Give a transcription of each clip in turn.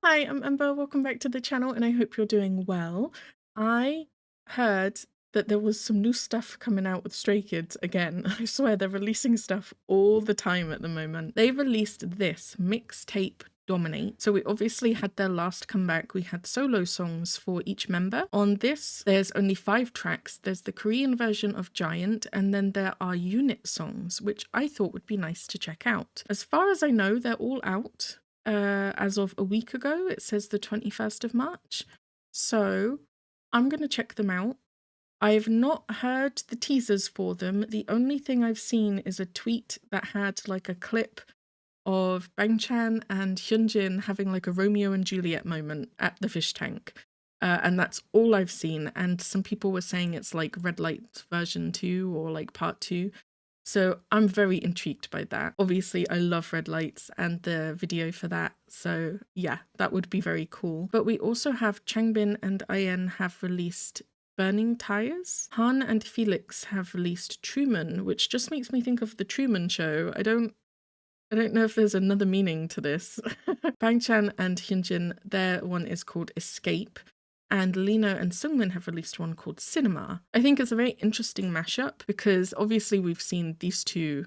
Hi, I'm Ember. Welcome back to the channel, and I hope you're doing well. I heard that there was some new stuff coming out with Stray Kids again. I swear they're releasing stuff all the time at the moment. They released this Mixtape dominATE. So we obviously had their last comeback. We had solo songs for each member. On this, there's only 5 tracks. There's the Korean version of Giant, and then there are unit songs, which I thought would be nice to check out. As far as I know, they're all out. As of a week ago. It says the 21st of March. So I'm going to check them out. I've not heard the teasers for them. The only thing I've seen is a tweet that had like a clip of Bangchan and HYUNJIN having like a Romeo and Juliet moment at the fish tank. And that's all I've seen. And some people were saying it's like Red Light version 2 or like part 2. So I'm very intrigued by that. Obviously, I love Red Lights and the video for that. So yeah, that would be very cool. But we also have CHANGBIN and IN have released Burning Tires. Han and FELIX have released Truman, which just makes me think of the Truman Show. I don't know if there's another meaning to this. Bangchan and HYUNJIN, their one is called Escape. And Lino and SEUNGMIN have released one called Cinema. I think it's a very interesting mashup because obviously we've seen these two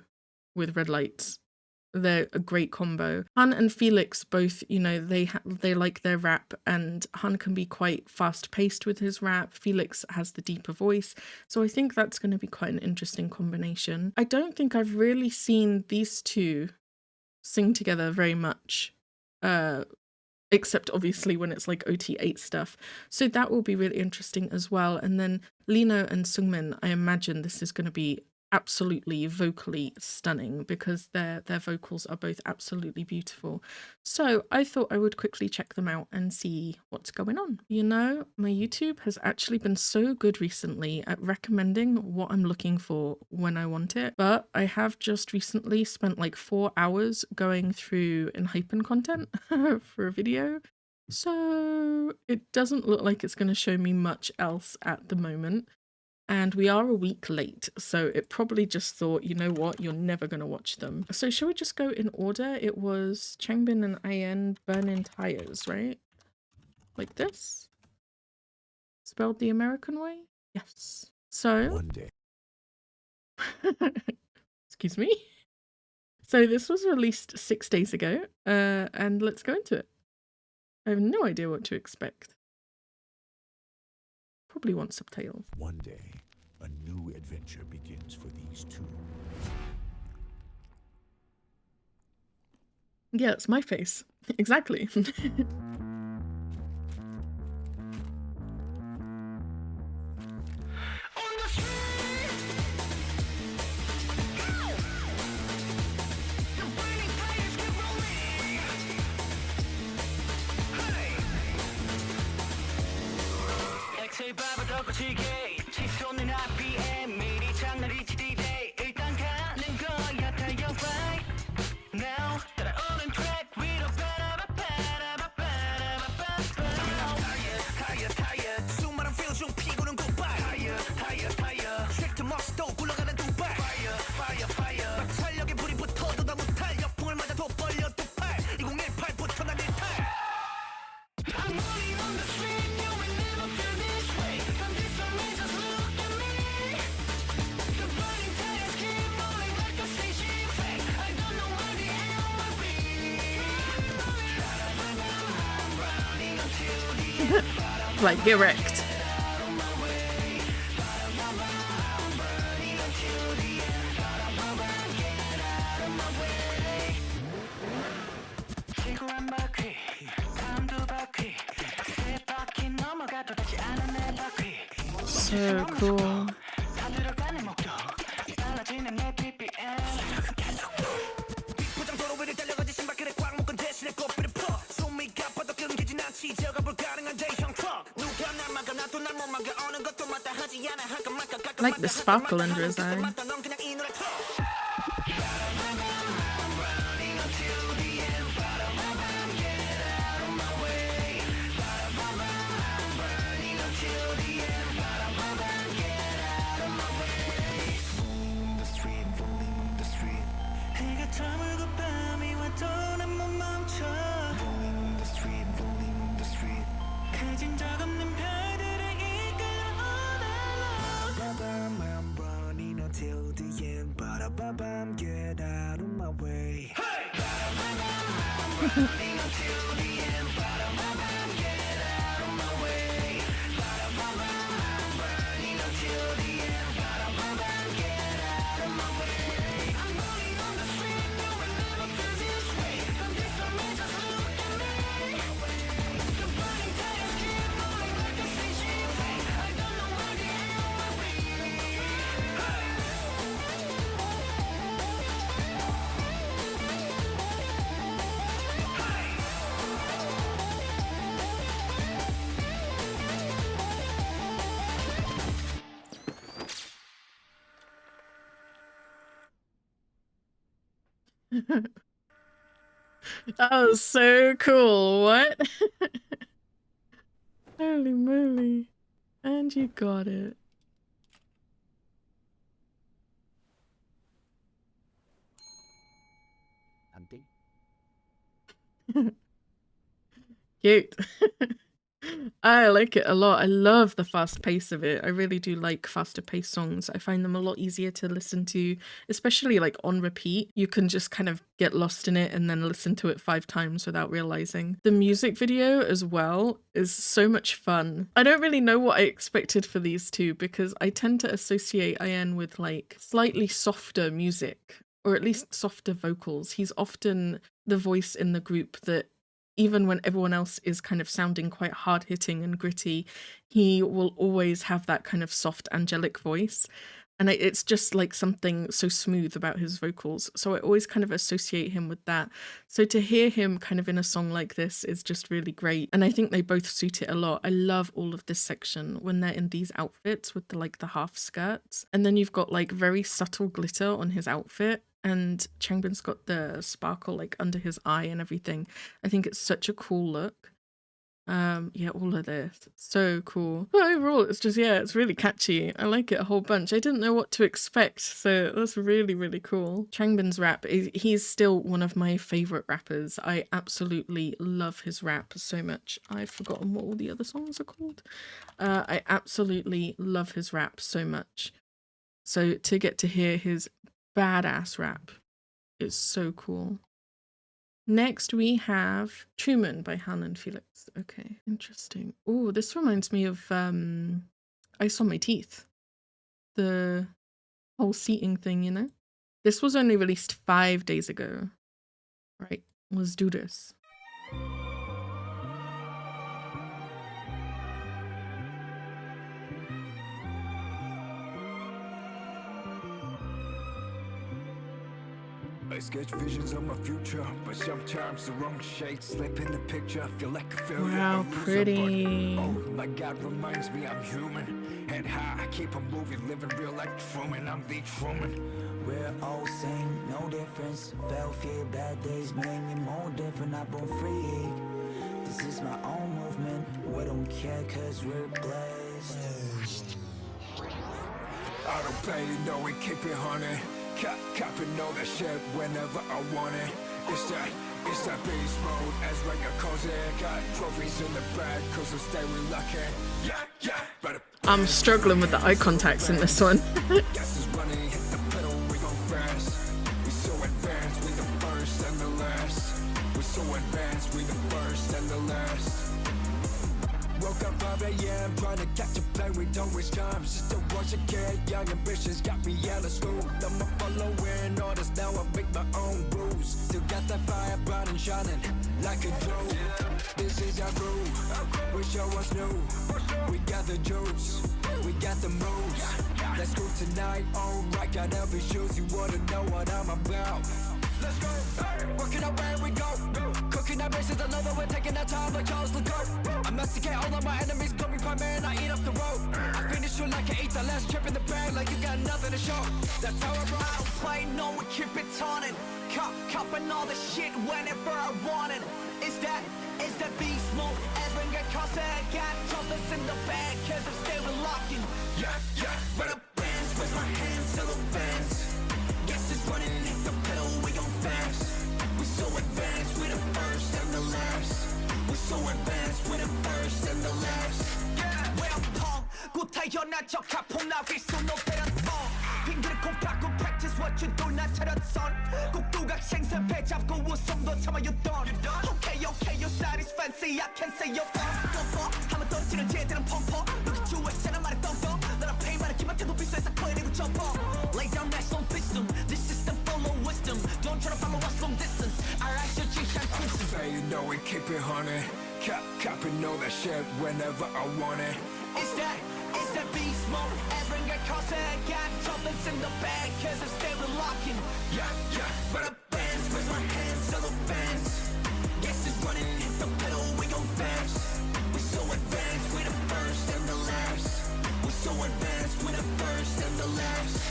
with Red Lights. They're a great combo. Han and FELIX both, you know, they like their rap, and Han can be quite fast-paced with his rap. FELIX has the deeper voice. So I think that's going to be quite an interesting combination. I don't think I've really seen these two sing together very much. Except obviously when it's like OT8 stuff. So that will be really interesting as well. And then Lino and SEUNGMIN, I imagine this is going to be absolutely vocally stunning because their vocals are both absolutely beautiful. So I thought I would quickly check them out and see what's going on. You know, my YouTube has actually been so good recently at recommending what I'm looking for when I want it, but I have just recently spent like 4 hours going through HYUNJIN content for a video. So it doesn't look like it's going to show me much else at the moment. And we are a week late, so it probably just thought, you know what, you're never going to watch them. So shall we just go in order? It was CHANGBIN and IN Burnin Tires, right? Like this? Spelled the American way? Yes. So... One day. Excuse me? So this was released 6 days ago, and let's go into it. I have no idea what to expect. Probably want subtitles. One day, a new adventure begins for these two. Yeah, it's my face. Exactly. Like, get wrecked. So cool. I like the sparkle under his eye. Ba-da-ba-bam, get out of my way. That was so cool. What? Holy moly. And you got it. Cute. I like it a lot. I love the fast pace of it. I really do like faster paced songs. I find them a lot easier to listen to, especially like on repeat. You can just kind of get lost in it and then listen to it 5 times without realizing. The music video as well is so much fun. I don't really know what I expected for these two because I tend to associate IN with like slightly softer music, or at least softer vocals. He's often the voice in the group that, even when everyone else is kind of sounding quite hard-hitting and gritty, he will always have that kind of soft, angelic voice. And it's just like something so smooth about his vocals. So I always kind of associate him with that. So to hear him kind of in a song like this is just really great. And I think they both suit it a lot. I love all of this section when they're in these outfits with the like the half skirts. And then you've got like very subtle glitter on his outfit. And Changbin's got the sparkle like under his eye and everything. I think it's such a cool look. Yeah, all of this, so cool. But overall, it's just, yeah, it's really catchy. I like it a whole bunch. I didn't know what to expect, so that's really, really cool. Changbin's rap, he's still one of my favorite rappers. I absolutely love his rap so much. I've forgotten what all the other songs are called. I absolutely love his rap so much. So to get to hear his badass rap is so cool. Next we have Truman by Han and Felix. Okay, interesting. Oh, this reminds me of Ice on My Teeth. The whole seating thing, you know? This was only released 5 days ago. Right, let's do this. I sketch visions of my future, but sometimes the wrong shade slip in the picture. I feel like a failure. Wow, pretty. Oh my God, reminds me I'm human. Head high, I keep on moving, living real like Truman. I'm the Truman. We're all same, no difference. Fell fear, bad days made me more different. I born free. This is my own movement. We don't care cause we're blessed. I don't pay, you know we keep it honey. Copping all that shit whenever I want it. It's that beast mode, as Ranger calls it. Got trophies in the bag, cause I'm staying lucky. Yeah, but I'm struggling with the eye contacts in this one. gas is running, hit the pedal, we go fast. We so advanced, we the first and the last. We so advanced, we the first and the last. Woke up 5 AM, trying to catch a plane, we don't waste time. Just to watch a kid, young ambitions got me out of school. I'm following orders, now I make my own rules. Still got that fire bright and shining like a jewel. This is our crew, we show us new. We got the juice, we got the moves. Let's go tonight, alright, got every shoes. You wanna know what I'm about. Let's go, working out where we go. Cooking our bases, I know that we're taking our time like Charles Leclerc. I masticate all of my enemies, call me prime man, I eat up the road. I finish you like I ate the last chip in the bag, like you got nothing to show. That's how I roll. I don't play, no, we keep it taunting. Copping all the shit whenever I want it. Is that beast mode? As when get caught, I got topless in the bag, cause I'm still locking. Yeah, run up bands, with my hands till advance. Guess it's running, hit the pedal, we gon' fast. We so advanced, we the first and the last. We so advanced, we the first and the last. 외압펑 곧 태어난 척 가풍 나길 수놓 베란 펑 핑계를 콩 닦고 practice what 멋지도 나 차렸선 꼭두각 생선 배 잡고 웃음도 참아였던 Okay okay your side is fancy I can say you're pompo 하면 떨어지는 쟤들은 펌퍼 Look at you 했잖아 말에 똥똥 너랑 페이 말에 기막혀도 비싸서 커리고 점퍼 Lay down that song system This system full of wisdom Don't try to follow us from distance Alright so G-Shine twist Say you know it keep it honey Copy know that shit whenever I want it It's that beast mode Every get cause I got troubles in the bag Cause I'm still locking Yeah But I dance with my hands on the fence Yes it's running hit the pedal we gon' fast We're so advanced we're the first and the last We're so advanced we're the first and the last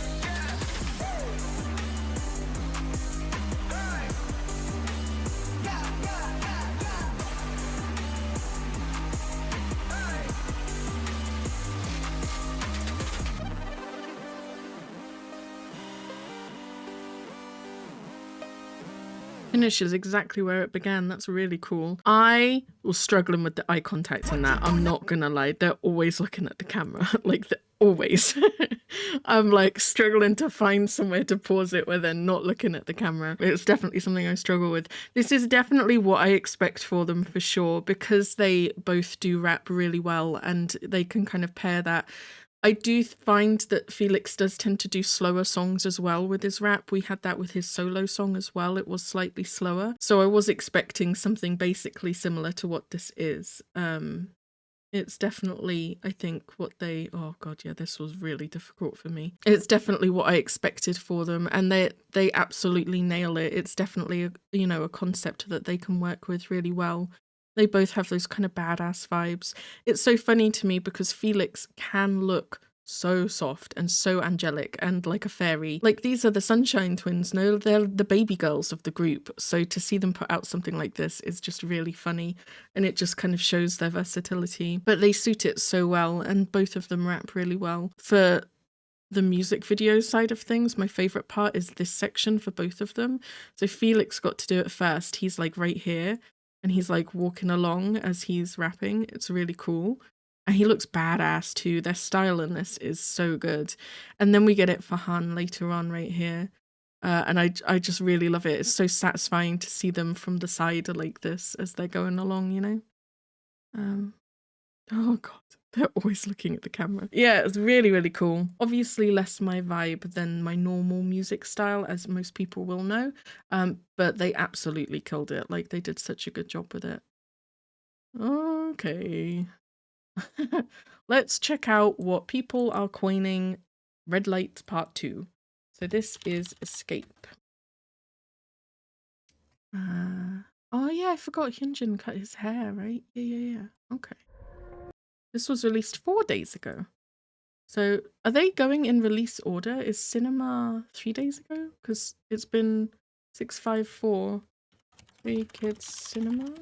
Finishes exactly where it began. That's really cool. I was struggling with the eye contact in that. I'm not gonna lie. They're always looking at the camera. Like, always. I'm like struggling to find somewhere to pause it where they're not looking at the camera. It's definitely something I struggle with. This is definitely what I expect for them for sure, because they both do rap really well and they can kind of pair that. I do find that FELIX does tend to do slower songs as well with his rap. We had that with his solo song as well. It was slightly slower. So I was expecting something basically similar to what this is. It's definitely, I think, what they... Oh, God, yeah, this was really difficult for me. It's definitely what I expected for them, and they absolutely nail it. It's definitely, a concept that they can work with really well. They both have those kind of badass vibes. It's so funny to me because FELIX can look so soft and so angelic and like a fairy. Like, these are the Sunshine Twins, no? They're the baby girls of the group. So to see them put out something like this is just really funny, and it just kind of shows their versatility. But they suit it so well, and both of them rap really well. For the music video side of things, my favorite part is this section for both of them. So FELIX got to do it first. He's like right here, and he's like walking along as he's rapping. It's really cool. And he looks badass too. Their style in this is so good. And then we get it for Han later on right here. And I just really love it. It's so satisfying to see them from the side like this as they're going along, Oh God, they're always looking at the camera. Yeah, it's really, really cool. Obviously less my vibe than my normal music style, as most people will know. But they absolutely killed it. Like, they did such a good job with it. Okay. Let's check out what people are coining Red Lights Part 2. So this is Escape. Oh yeah, I forgot HYUNJIN cut his hair, right? Yeah. Okay. This was released 4 days ago. So are they going in release order? Is Cinema 3 days ago? Because it's been 654. 3 Kids Cinema?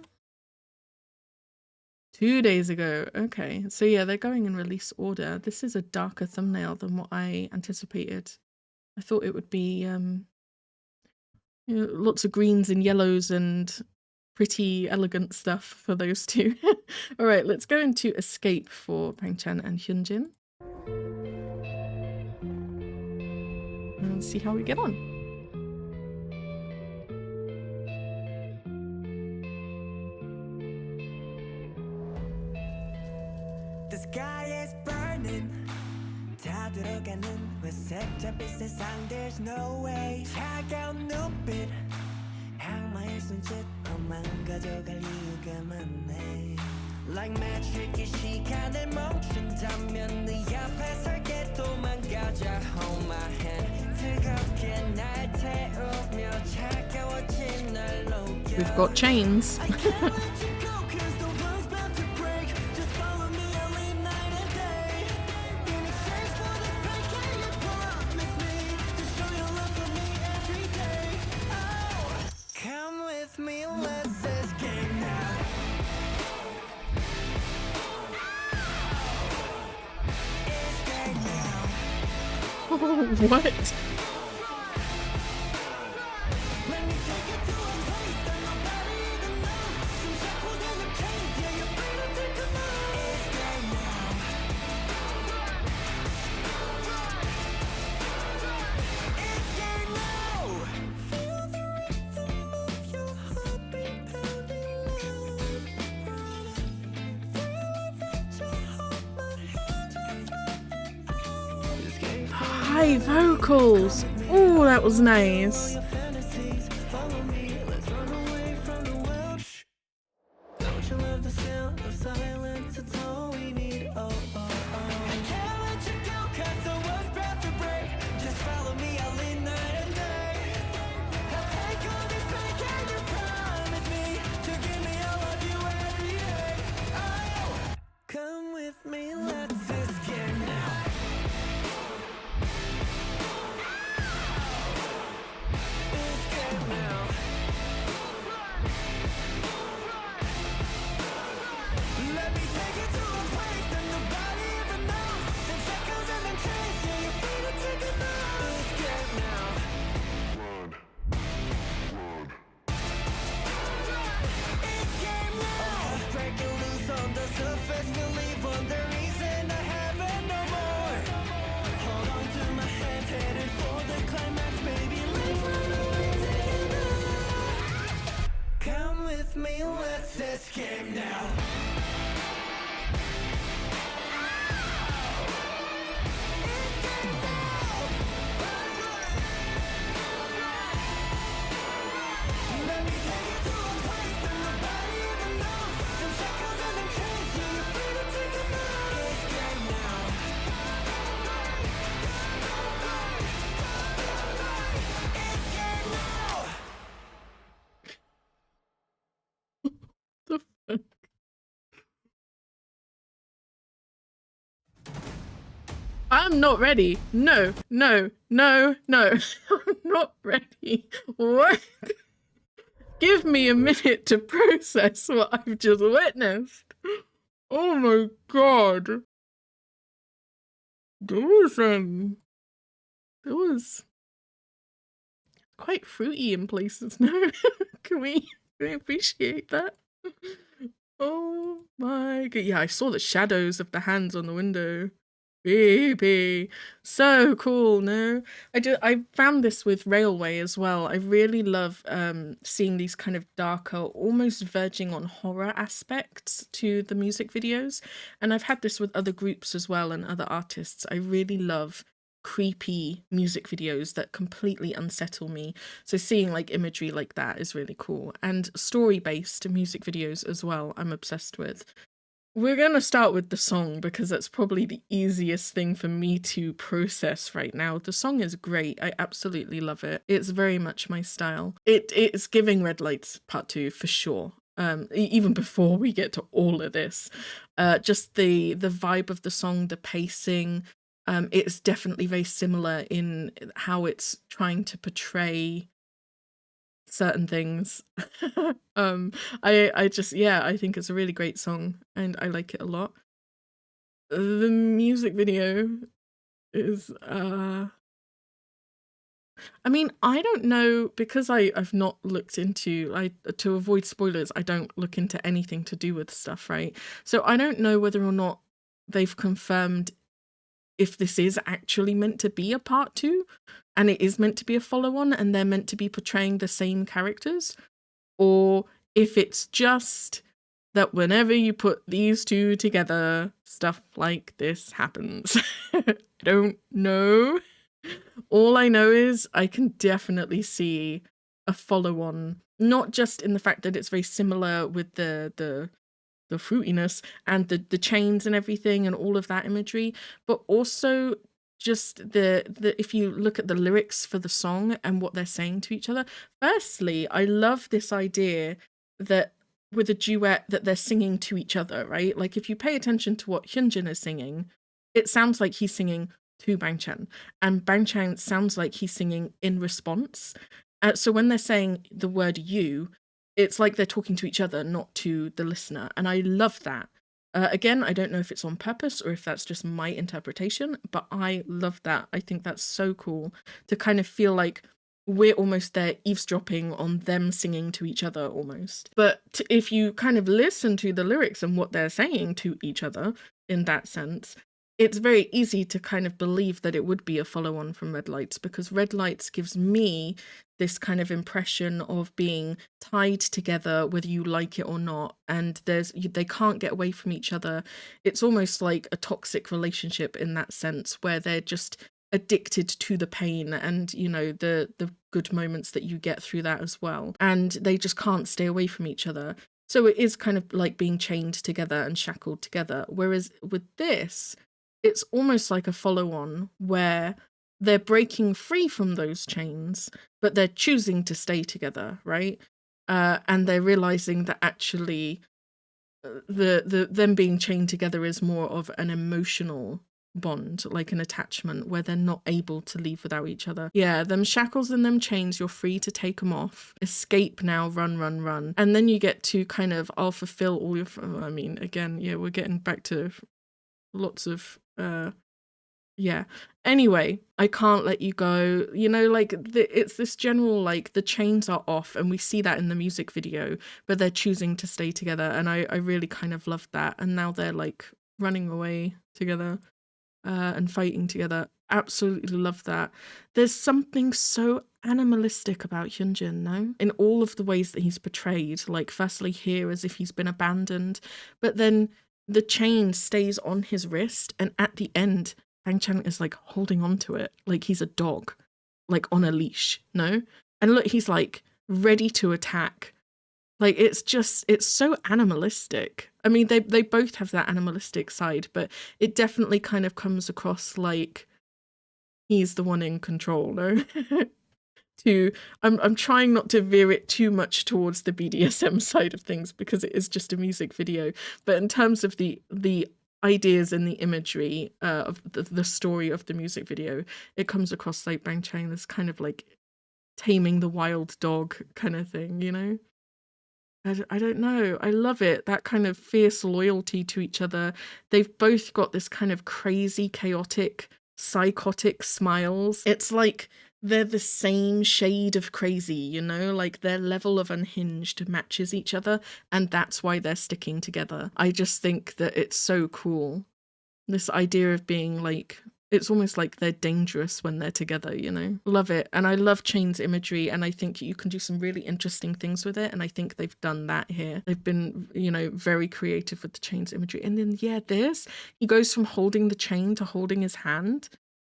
2 days ago. Okay. So yeah, they're going in release order. This is a darker thumbnail than what I anticipated. I thought it would be lots of greens and yellows and pretty elegant stuff for those two. All right, let's go into Escape for Bangchan and HYUNJIN. And see how we get on. The sky is burning. 다 들어가는 회색잡이 세상 there's no way 차가운 눈빛 악마의 손짓로만 가져갈 이유가 많네 Like magic 이 시간을 멈춘다면 네 앞에 설게 도망가자 Hold my hand 뜨겁게 날 태우며 차가워진 날 녹여 We've got chains. What? my vocals. Oh, that was nice. The fuck? I'm not ready. No, no, no, no. I'm not ready. What? Give me a minute to process what I've just witnessed. Oh my god. It was quite fruity in places. No, can we appreciate that? Oh my god. Yeah, I saw the shadows of the hands on the window. Baby, so cool. No, I found this with Railway as well. I really love seeing these kind of darker, almost verging on horror aspects to the music videos, and I've had this with other groups as well and other artists. I really love creepy music videos that completely unsettle me, so seeing like imagery like that is really cool, and story-based music videos as well I'm obsessed with. We're gonna start with the song because that's probably the easiest thing for me to process right now. The song is great. I absolutely love it. It's very much my style. It's giving Red Lights Part 2 for sure. Even before we get to all of this. Just the vibe of the song, the pacing, it's definitely very similar in how it's trying to portray certain things. I just, yeah, I think it's a really great song and I like it a lot. The music video is I mean, I don't know, because I've not looked into, to avoid spoilers, I don't look into anything to do with stuff, right? So I don't know whether or not they've confirmed if this is actually meant to be a part 2 and it is meant to be a follow-on and they're meant to be portraying the same characters, or if it's just that whenever you put these two together, stuff like this happens. I don't know. All I know is I can definitely see a follow-on, not just in the fact that it's very similar with the fruitiness and the chains and everything and all of that imagery, but also just the if you look at the lyrics for the song and what they're saying to each other. Firstly, I love this idea that with a duet that they're singing to each other, right? Like if you pay attention to what HYUNJIN is singing, it sounds like he's singing to Bangchan, and Bangchan sounds like he's singing in response. So when they're saying the word you, it's like they're talking to each other, not to the listener, and I love that. Again, I don't know if it's on purpose or if that's just my interpretation, but I love that. I think that's so cool to kind of feel like we're almost there eavesdropping on them singing to each other almost. But if you kind of listen to the lyrics and what they're saying to each other in that sense, it's very easy to kind of believe that it would be a follow-on from Red Lights, because Red Lights gives me this kind of impression of being tied together whether you like it or not, and they can't get away from each other. It's almost like a toxic relationship in that sense, where they're just addicted to the pain and, you know, the good moments that you get through that as well. And they just can't stay away from each other. So it is kind of like being chained together and shackled together. Whereas with this, it's almost like a follow-on where they're breaking free from those chains, but they're choosing to stay together, right? And they're realizing that actually them being chained together is more of an emotional bond, like an attachment where they're not able to leave without each other. Yeah, them shackles and them chains, you're free to take them off. Escape now, run, run, run. And then you get to kind of, I'll fulfill all your, I mean, again, yeah, we're getting back to lots of, yeah. Anyway, I can't let you go. You know, like, it's this general, like, the chains are off, and we see that in the music video, but they're choosing to stay together, and I really kind of loved that. And now they're, like, running away together and fighting together. Absolutely love that. There's something so animalistic about HYUNJIN, no? In all of the ways that he's portrayed, like, firstly here as if he's been abandoned, but then the chain stays on his wrist, and at the end, Bang Chan is like holding on to it like he's a dog, like on a leash, no? And look, he's like ready to attack. Like, it's so animalistic. I mean, they both have that animalistic side, but it definitely kind of comes across like he's the one in control, no? I'm trying not to veer it too much towards the BDSM side of things because it is just a music video. But in terms of the ideas and the imagery of the story of the music video, it comes across like Bang Chan as kind of like taming the wild dog kind of thing, you know? I don't know. I love it. That kind of fierce loyalty to each other. They've both got this kind of crazy, chaotic, psychotic smiles. It's like they're the same shade of crazy, you know? Like, their level of unhinged matches each other, and that's why they're sticking together. I just think that it's so cool. This idea of being like, it's almost like they're dangerous when they're together, you know? Love it. And I love Chain's imagery, and I think you can do some really interesting things with it, and I think they've done that here. They've been, you know, very creative with the Chain's imagery. And then, yeah, he goes from holding the chain to holding his hand.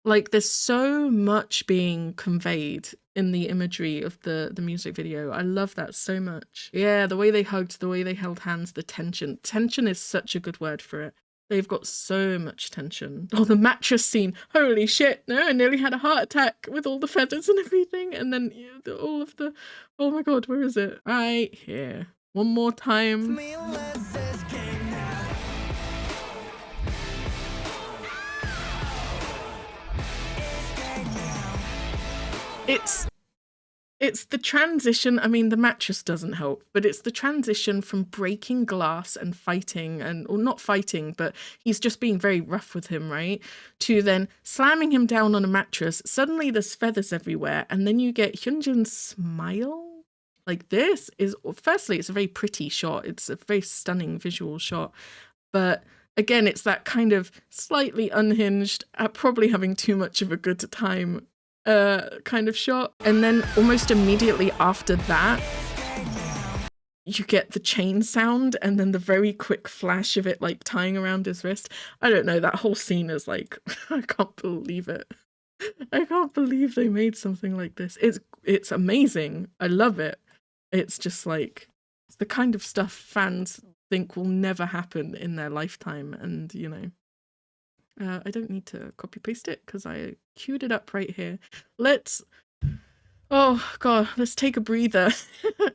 Like, there's so much being conveyed in the imagery of the music video. I love that so much. Yeah, the way they hugged, the way they held hands, the tension. Tension is such a good word for it. They've got so much tension. Oh, the mattress scene. Holy shit. No, I nearly had a heart attack with all the feathers and everything. And then all of the... Oh my god, where is it? Right here. One more time. It's the transition. I mean, the mattress doesn't help, but it's the transition from breaking glass and fighting, or not fighting, but he's just being very rough with him, right? To then slamming him down on a mattress. Suddenly there's feathers everywhere, and then you get HYUNJIN's smile. Like, this is, firstly, it's a very pretty shot. It's a very stunning visual shot. But again, it's that kind of slightly unhinged, probably having too much of a good time kind of shot. And then almost immediately after that, you get the chain sound and then the very quick flash of it like tying around his wrist. I don't know, that whole scene is like, I can't believe it. I can't believe they made something like this. It's amazing. I love it. It's just like, it's the kind of stuff fans think will never happen in their lifetime, and you know, I don't need to copy paste it because I queued it up right here. Oh god, let's take a breather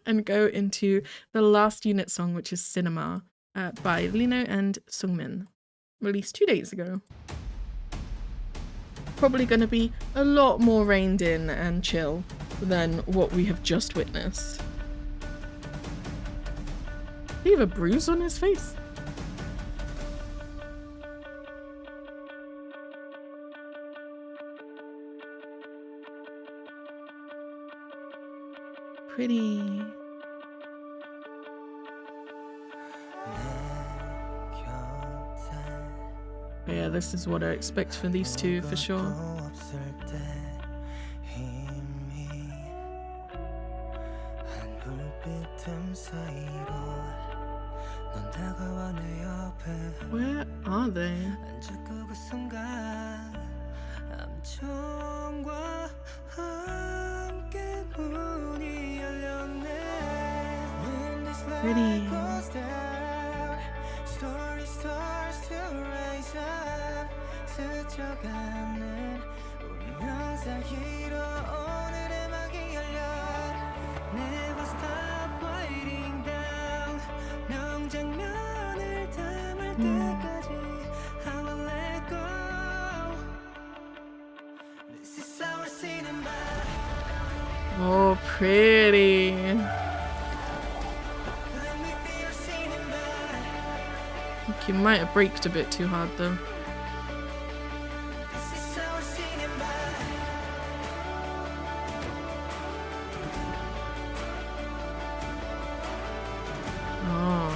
and go into the last unit song, which is Cinema by Lino and SEUNGMIN, released 2 days ago. Probably going to be a lot more reined in and chill than what we have just witnessed. Did he have a bruise on his face? Pretty. Yeah, this is what I expect for these two for sure. Where are they? 처음과 함께 문이 열렸네. When this light goes down, story starts to rise up. 스쳐가는 운명 사이로 오늘의 막이 열려. Never stop waiting down. 명장면을 담을 때까지 I will let go. This is our cinema. Oh, pretty. Let me be your cinema. I think you might have braked a bit too hard though. This is our cinema. Oh.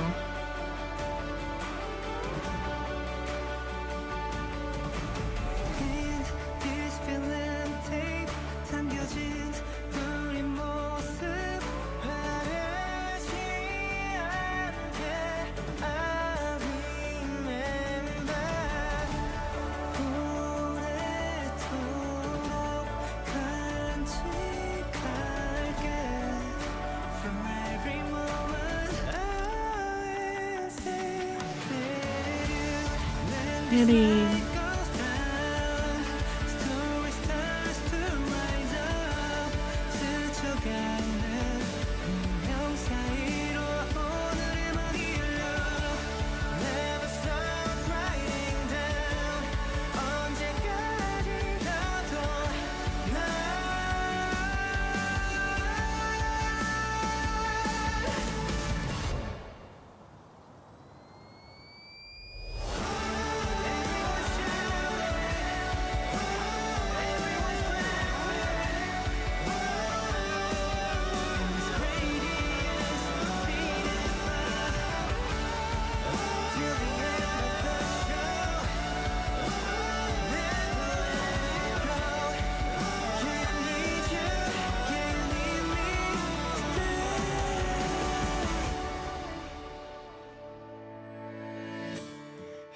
In this film tape 담겨진 우리 모습 바르지 않게 I remember. 오래도록 간직할게. From every moment I will stay with you. Pretty. Goes down, story starts to rise up. 스쳐가는 운명 사이로 오늘의 막이 열려. Never stop writing down. 언제까지 가도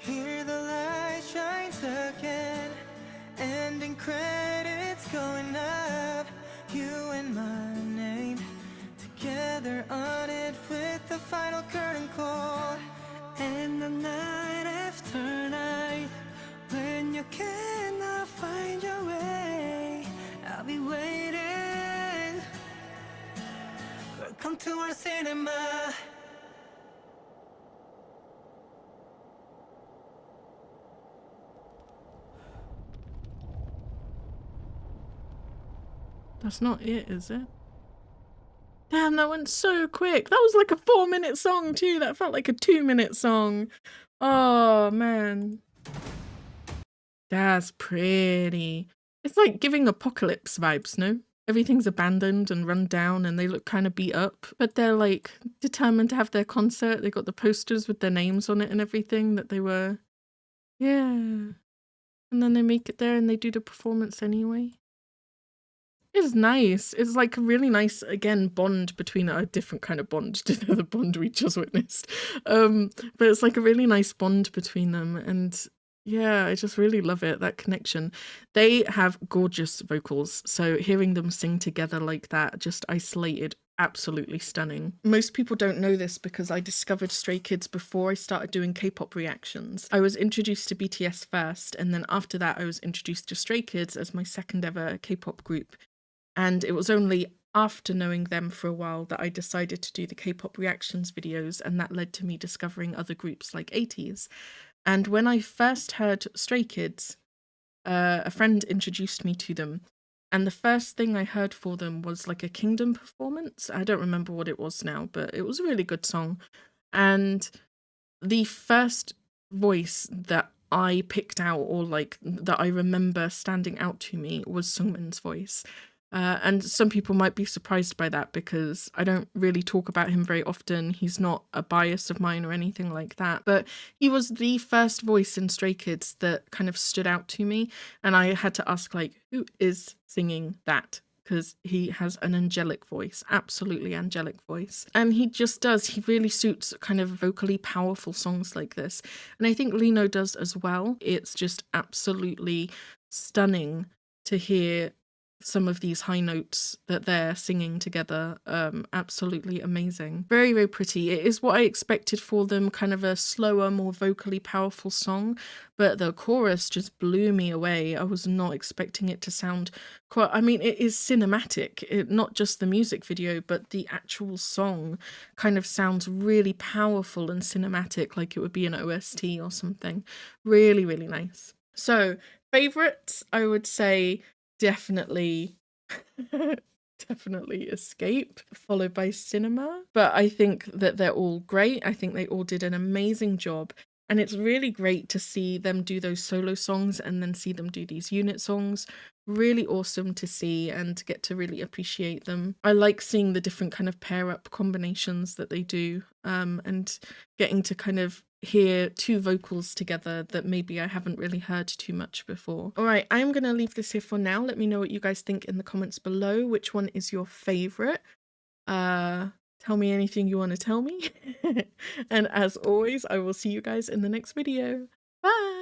Here the light shines again. Ending credits going up. You and my name together on it with the final curtain call. And the night after night, when you cannot find your way, I'll be waiting. Welcome to our cinema. That's not it, is it? Damn, that went so quick. That was like a 4-minute song too. That felt like a 2-minute song. Oh man. That's pretty. It's like giving apocalypse vibes, no? Everything's abandoned and run down and they look kind of beat up, but they're like determined to have their concert. They got the posters with their names on it and everything that they were. Yeah. And then they make it there and they do the performance anyway. It's nice. It's like a really nice, again, bond between a different kind of bond to the bond we just witnessed. But it's like a really nice bond between them. And yeah, I just really love it, that connection. They have gorgeous vocals. So hearing them sing together like that, just isolated, absolutely stunning. Most people don't know this because I discovered Stray Kids before I started doing K-pop reactions. I was introduced to BTS first, and then after that I was introduced to Stray Kids as my second ever K-pop group. And it was only after knowing them for a while that I decided to do the K-pop reactions videos, and that led to me discovering other groups like 80s. And when I first heard Stray Kids, a friend introduced me to them, and the first thing I heard for them was like a Kingdom performance. I don't remember what it was now, but it was a really good song. And the first voice that I picked out, or like that I remember standing out to me, was SEUNGMIN's voice. And some people might be surprised by that because I don't really talk about him very often. He's not a bias of mine or anything like that. But he was the first voice in Stray Kids that kind of stood out to me. And I had to ask, like, who is singing that? Because he has an angelic voice, absolutely angelic voice. And he just does. He really suits kind of vocally powerful songs like this. And I think Lino does as well. It's just absolutely stunning to hear some of these high notes that they're singing together. Absolutely amazing. Very, very pretty. It is what I expected for them, kind of a slower, more vocally powerful song, but the chorus just blew me away. I was not expecting it to sound quite, I mean, it is cinematic, not just the music video, but the actual song kind of sounds really powerful and cinematic, like it would be an OST or something. Really, really nice. So, favorites, I would say definitely definitely Escape, followed by Cinema. But I think that they're all great. I think they all did an amazing job. And it's really great to see them do those solo songs and then see them do these unit songs. Really awesome to see and to get to really appreciate them. I like seeing the different kind of pair up combinations that they do, and getting to kind of hear two vocals together that maybe I haven't really heard too much before. All right, I'm going to leave this here for now. Let me know what you guys think in the comments below. Which one is your favorite? Tell me anything you want to tell me. And as always, I will see you guys in the next video. Bye!